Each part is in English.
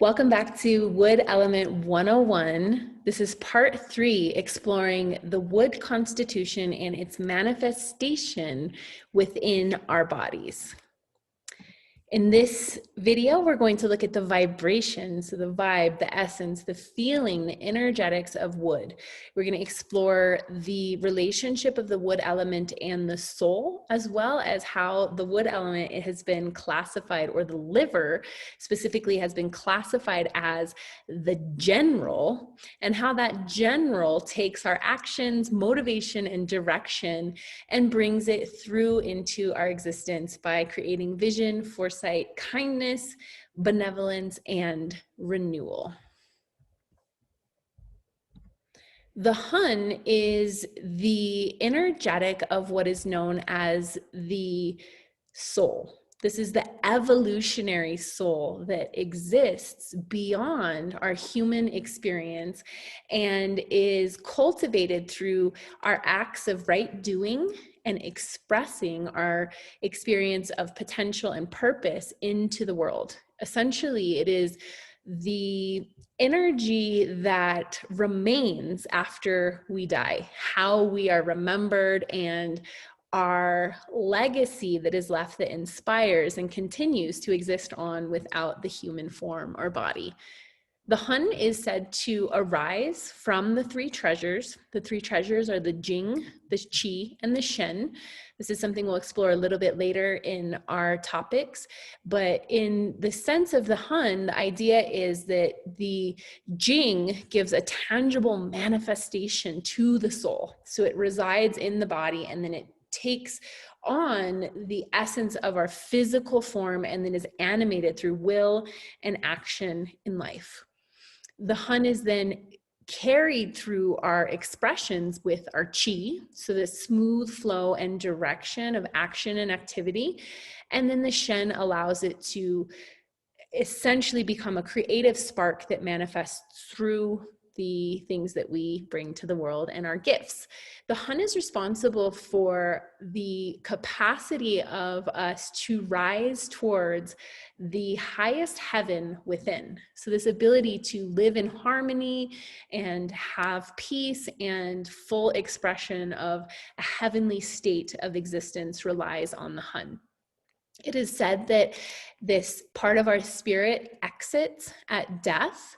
Welcome back to Wood Element 101. This is part 3, exploring the wood constitution and its manifestation within our bodies. In this video, we're going to look at the vibrations, so the vibe, the essence, the feeling, the energetics of wood. We're going to explore the relationship of the wood element and the soul, as well as how the wood element has been classified, or the liver specifically has been classified as the general, and how that general takes our actions, motivation, and direction and brings it through into our existence by creating vision, foresight, kindness, benevolence, and renewal. The Hun is the energetic of what is known as the soul. This is the evolutionary soul that exists beyond our human experience and is cultivated through our acts of right doing and expressing our experience of potential and purpose into the world. Essentially, it is the energy that remains after we die, how we are remembered, and our legacy that is left that inspires and continues to exist on without the human form or body. The Hun is said to arise from the three treasures. The three treasures are the Jing, the Qi, and the Shen. This is something we'll explore a little bit later in our topics. But in the sense of the Hun, the idea is that the Jing gives a tangible manifestation to the soul. So it resides in the body, and then it takes on the essence of our physical form and then is animated through will and action in life. The Hun is then carried through our expressions with our Qi, so the smooth flow and direction of action and activity. And then the Shen allows it to essentially become a creative spark that manifests through the things that we bring to the world and our gifts. The Hun is responsible for the capacity of us to rise towards the highest heaven within. So this ability to live in harmony and have peace and full expression of a heavenly state of existence relies on the Hun. It is said that this part of our spirit exits at death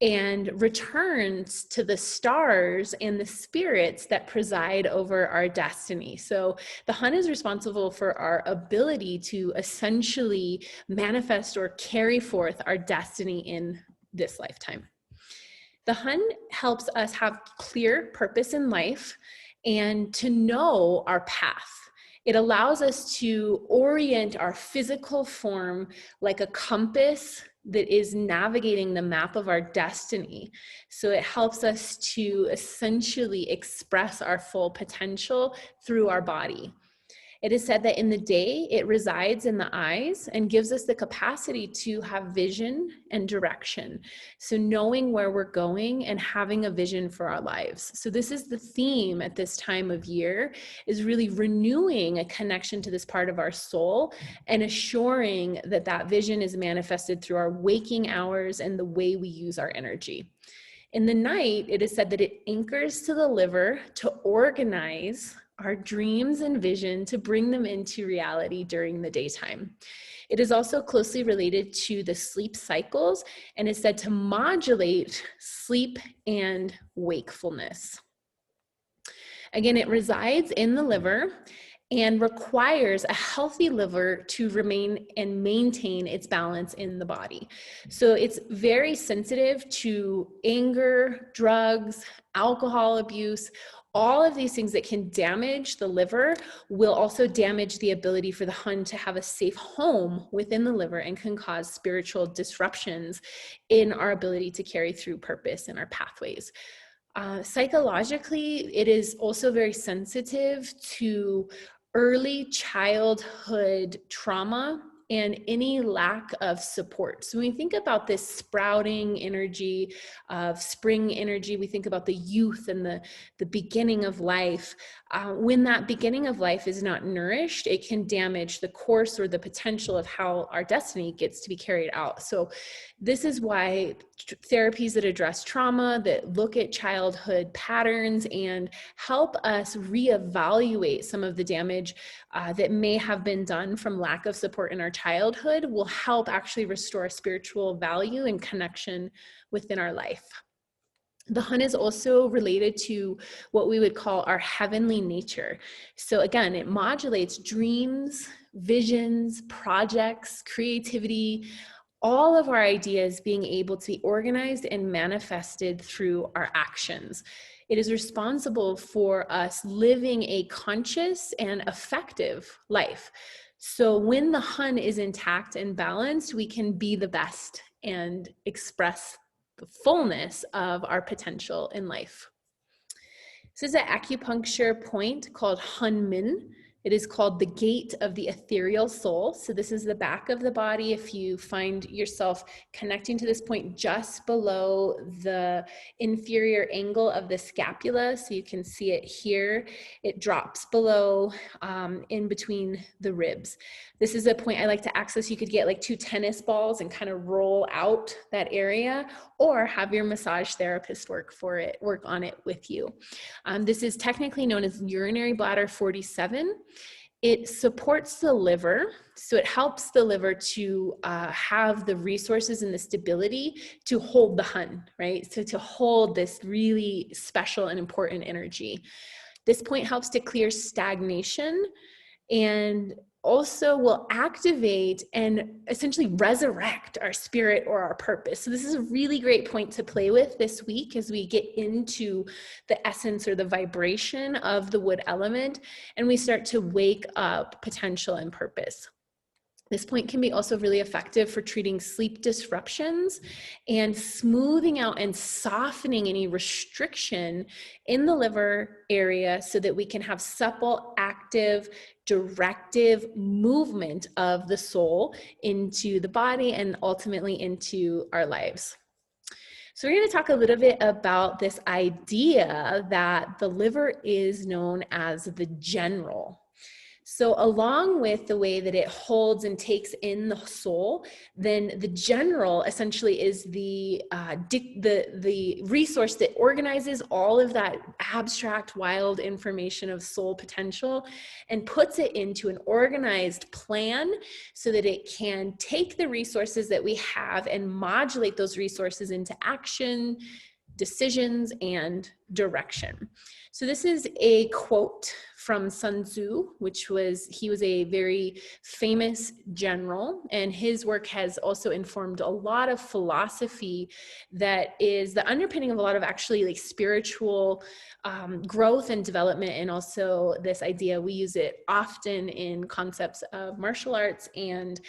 and returns to the stars and the spirits that preside over our destiny. So the Hun is responsible for our ability to essentially manifest or carry forth our destiny in this lifetime. The Hun helps us have clear purpose in life and to know our path. It allows us to orient our physical form like a compass that is navigating the map of our destiny. So it helps us to essentially express our full potential through our body. It is said that in the day, it resides in the eyes and gives us the capacity to have vision and direction. So knowing where we're going and having a vision for our lives. So this is the theme at this time of year, is really renewing a connection to this part of our soul and assuring that that vision is manifested through our waking hours and the way we use our energy. In the night, it is said that it anchors to the liver to organize our dreams and vision to bring them into reality during the daytime. It is also closely related to the sleep cycles and is said to modulate sleep and wakefulness. Again, it resides in the liver and requires a healthy liver to remain and maintain its balance in the body. So it's very sensitive to anger, drugs, alcohol abuse. All of these things that can damage the liver will also damage the ability for the Hun to have a safe home within the liver and can cause spiritual disruptions in our ability to carry through purpose in our pathways. Psychologically, it is also very sensitive to early childhood trauma and any lack of support. So when we think about this sprouting energy of spring energy, we think about the youth and the beginning of life. When that beginning of life is not nourished, it can damage the course or the potential of how our destiny gets to be carried out. So this is why therapies that address trauma, that look at childhood patterns and help us reevaluate some of the damage that may have been done from lack of support in our childhood, will help actually restore spiritual value and connection within our life. The Hun is also related to what we would call our heavenly nature. So again, it modulates dreams, visions, projects, creativity, all of our ideas being able to be organized and manifested through our actions. It is responsible for us living a conscious and effective life. So when the Hun is intact and balanced, we can be the best and express the fullness of our potential in life. This is an acupuncture point called Hunmin. It is called the gate of the ethereal soul. So this is the back of the body. If you find yourself connecting to this point just below the inferior angle of the scapula, so you can see it here, it drops below in between the ribs. This is a point I like to access. You could get like 2 tennis balls and kind of roll out that area, or have your massage therapist work on it with you. This is technically known as urinary bladder 47. It supports the liver, so it helps the liver to have the resources and the stability to hold the Hun, right? So to hold this really special and important energy. This point helps to clear stagnation and also will activate and essentially resurrect our spirit or our purpose. So this is a really great point to play with this week as we get into the essence or the vibration of the wood element and we start to wake up potential and purpose. This point can be also really effective for treating sleep disruptions and smoothing out and softening any restriction in the liver area so that we can have supple, active, directive movement of the soul into the body and ultimately into our lives. So we're going to talk a little bit about this idea that the liver is known as the general. So along with the way that it holds and takes in the soul, then the general essentially is the resource that organizes all of that abstract, wild information of soul potential and puts it into an organized plan so that it can take the resources that we have and modulate those resources into action, decisions, and direction. So this is a quote from Sun Tzu, he was a very famous general, and his work has also informed a lot of philosophy that is the underpinning of a lot of actually like spiritual growth and development, and also this idea, we use it often in concepts of martial arts and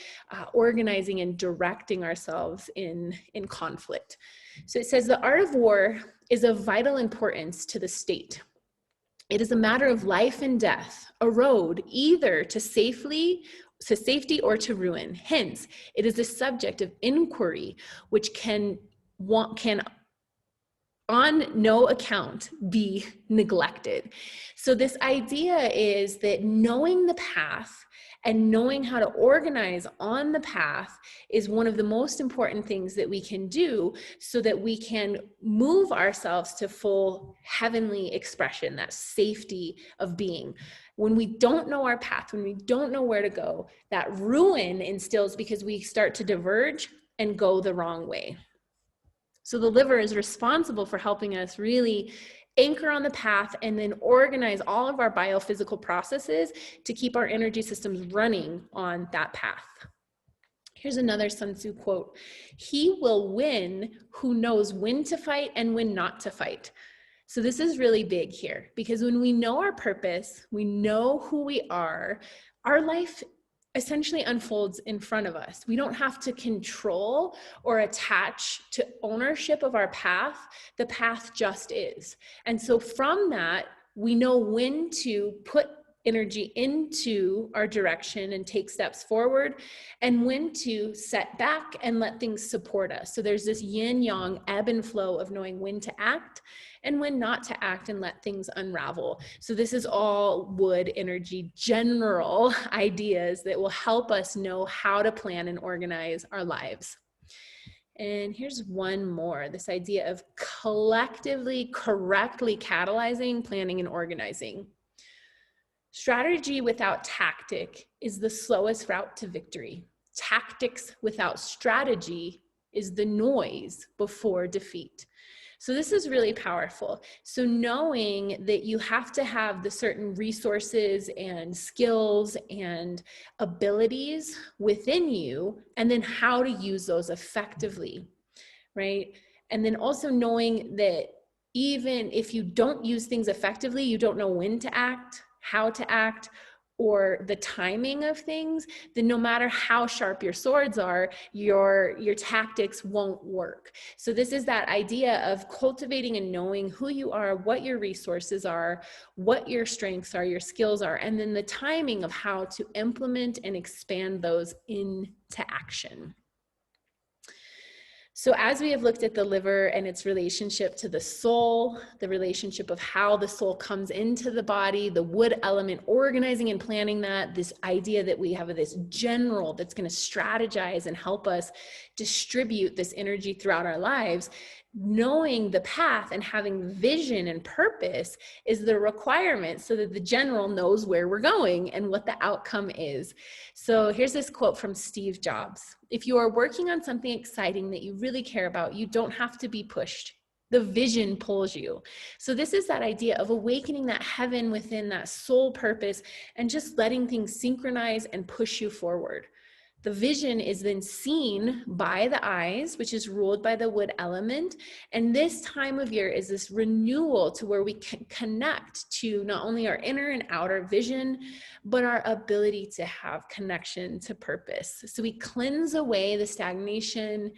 organizing and directing ourselves in conflict. So it says, the art of war is of vital importance to the state. It is a matter of life and death, a road either to safety or to ruin. Hence, it is a subject of inquiry which can on no account be neglected. So this idea is that knowing the path and knowing how to organize on the path is one of the most important things that we can do so that we can move ourselves to full heavenly expression, that safety of being. When we don't know our path, when we don't know where to go, that ruin instills because we start to diverge and go the wrong way. So the liver is responsible for helping us really anchor on the path and then organize all of our biophysical processes to keep our energy systems running on that path. Here's another Sun Tzu quote. He will win who knows when to fight and when not to fight. So this is really big here because when we know our purpose, we know who we are, our life essentially unfolds in front of us. We don't have to control or attach to ownership of our path. The path just is. And so from that, we know when to put energy into our direction and take steps forward, and when to set back and let things support us. So there's this yin yang ebb and flow of knowing when to act and when not to act and let things unravel. So this is all wood energy general ideas that will help us know how to plan and organize our lives. And here's one more, this idea of collectively, correctly catalyzing, planning, and organizing. Strategy without tactic is the slowest route to victory. Tactics without strategy is the noise before defeat. So this is really powerful. So knowing that you have to have the certain resources and skills and abilities within you, and then how to use those effectively, right? And then also knowing that even if you don't use things effectively, you don't know when to act, how to act, or the timing of things, then no matter how sharp your swords are, your tactics won't work. So this is that idea of cultivating and knowing who you are, what your resources are, what your strengths are, your skills are, and then the timing of how to implement and expand those into action. So as we have looked at the liver and its relationship to the soul, the relationship of how the soul comes into the body, the wood element, organizing and planning that, this idea that we have this general that's going to strategize and help us distribute this energy throughout our lives, knowing the path and having vision and purpose is the requirement so that the general knows where we're going and what the outcome is. So here's this quote from Steve Jobs. If you are working on something exciting that you really care about, you don't have to be pushed. The vision pulls you. So this is that idea of awakening that heaven within, that soul purpose, and just letting things synchronize and push you forward. The vision is then seen by the eyes, which is ruled by the wood element. And this time of year is this renewal to where we can connect to not only our inner and outer vision, but our ability to have connection to purpose. So we cleanse away the stagnation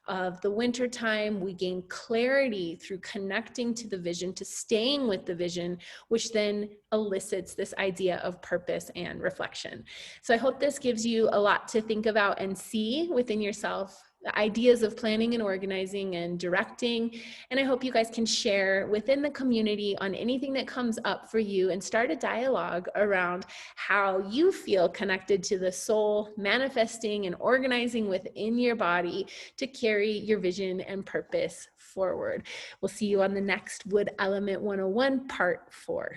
of the winter time. We gain clarity through connecting to the vision, to staying with the vision, which then elicits this idea of purpose and reflection. So I hope this gives you a lot to think about and see within yourself, the ideas of planning and organizing and directing. And I hope you guys can share within the community on anything that comes up for you and start a dialogue around how you feel connected to the soul, manifesting and organizing within your body to carry your vision and purpose forward. We'll see you on the next Wood Element 101 Part 4.